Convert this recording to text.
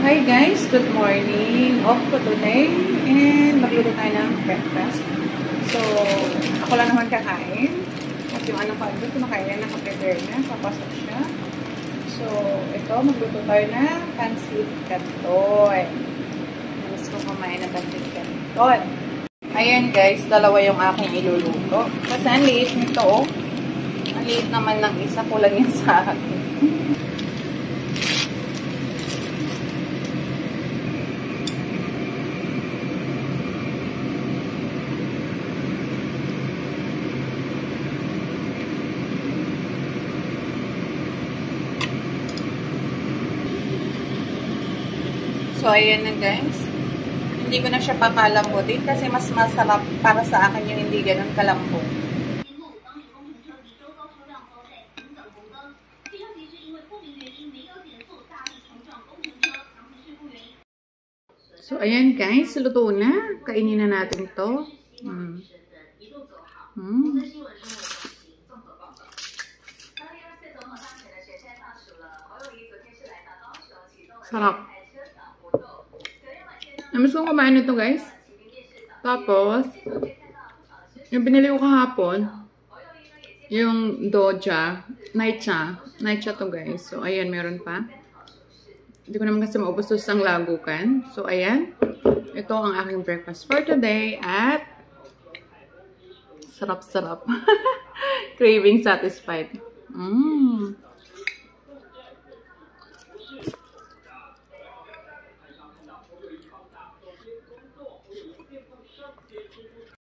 Hi guys, good morning. Off ko today and magluto tayo ng breakfast. So, ako lang naman kakain. At yung anak ko, kumakain na, nakaprepare na, papasok siya. So, ito, magluto tayo ng pancit canton. Gusto ko kumain ng pancit canton. Ayan guys, dalawa yung aking iluluto. Kasi ang liit nito, oh. Ang liit naman ng isa, kulang yan sa akin. So, ayan na guys. Hindi ko na siya pakalambutin kasi mas masarap para sa akin yung hindi ganun kalambot. So, ayan guys. Luto na. Kainin na natin ito. Sarap. Namiss kong kumain nito guys. Tapos, yung binili ko kahapon, yung doja, naicha to guys. So, ayan, meron pa. Hindi ko naman kasi maubos to sang lagukan. So, ayan. Ito ang aking breakfast for today at sarap-sarap. Craving satisfied.